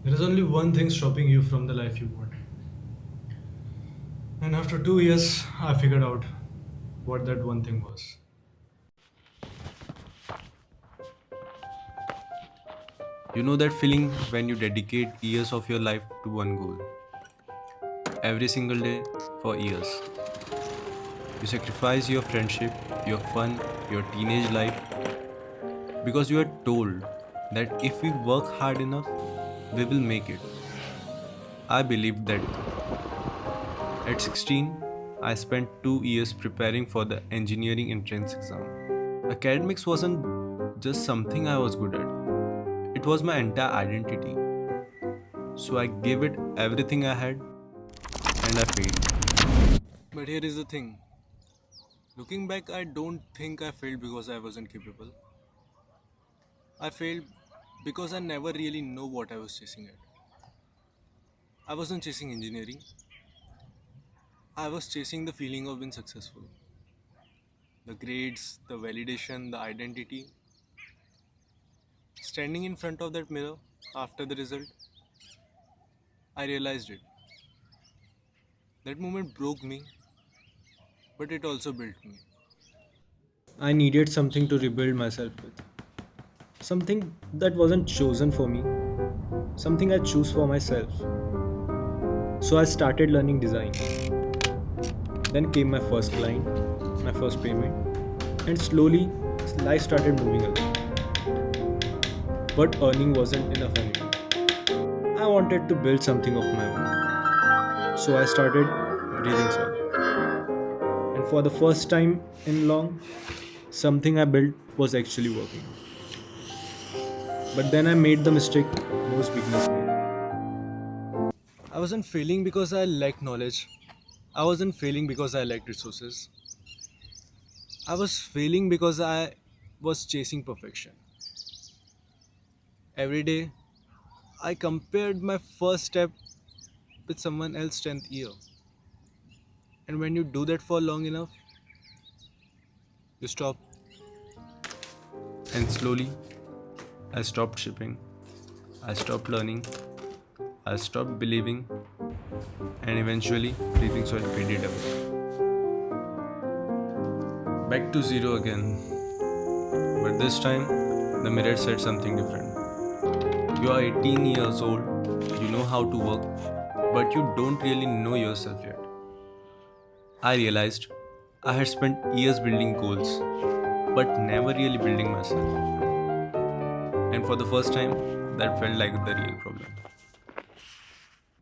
There is only one thing stopping you from the life you want. And after 2 years, I figured out what that one thing was. You know that feeling when you dedicate years of your life to one goal, every single day for years. You sacrifice your friendship, your fun, your teenage life because you are told that if we work hard enough, we will make it. I believed that too. At 16, I spent 2 years preparing for the engineering entrance exam. Academics wasn't just something I was good at, it was my entire identity. So I gave it everything I had and I failed. But here is the thing, looking back, I don't think I failed because I wasn't capable. I failed because I never really know what I was chasing at. I wasn't chasing engineering, I was chasing the feeling of being successful. The grades, the validation, the identity. Standing in front of that mirror after the result, I realized it. That moment broke me, but it also built me. I needed something to rebuild myself with. Something that wasn't chosen for me, something I choose for myself. So I started learning design. Then came my first client, my first payment, and slowly life started moving along. But earning wasn't enough anymore. I wanted to build something of my own. So I started breathing solid. And for the first time in long, something I built was actually working. But then I made the mistake most beginners make. I wasn't failing because I lacked knowledge. I wasn't failing because I lacked resources. I was failing because I was chasing perfection. Every day, I compared my first step with someone else's 10th year. And when you do that for long enough, you stop. And slowly, I stopped shipping. I stopped learning. I stopped believing. And eventually, breathing soil faded away. Back to zero again. But this time, the mirror said something different. You are 18 years old, you know how to work, but you don't really know yourself yet. I realized I had spent years building goals, but never really building myself. And for the first time, that felt like the real problem.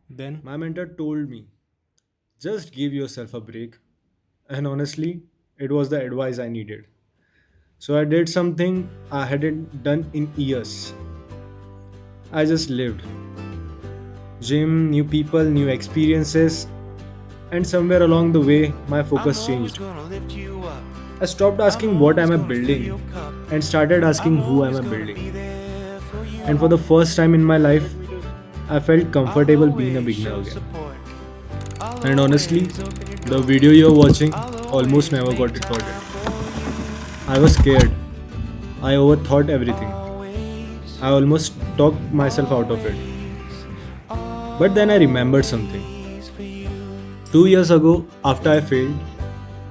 Then my mentor told me, just give yourself a break. And honestly, it was the advice I needed. So I did something I hadn't done in years. I just lived. Gym, new people, new experiences, and somewhere along the way, my focus changed. I stopped asking what am I building and started asking who am I building. And for the first time in my life, I felt comfortable being a beginner again. And honestly, the video you're watching almost never got recorded. I was scared. I overthought everything. I almost talked myself out of it. But then I remembered something. 2 years ago, after I failed,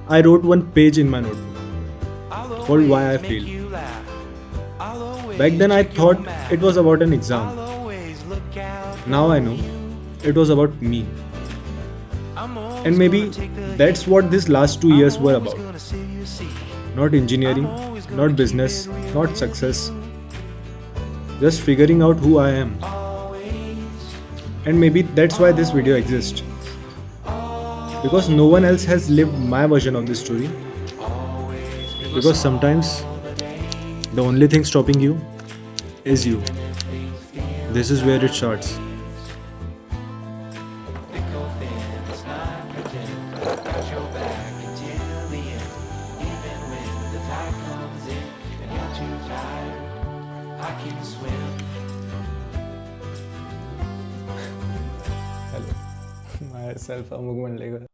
I wrote one page in my notebook called Why I Failed. Back then, I thought it was about an exam. Now I know it was about me. And maybe that's what these last 2 years were about. Not engineering, not business, not success. Just figuring out who I am. And maybe that's why this video exists. Because no one else has lived my version of this story. Because sometimes the only thing stopping you is you. This is where it starts. Hello, myself Amogh.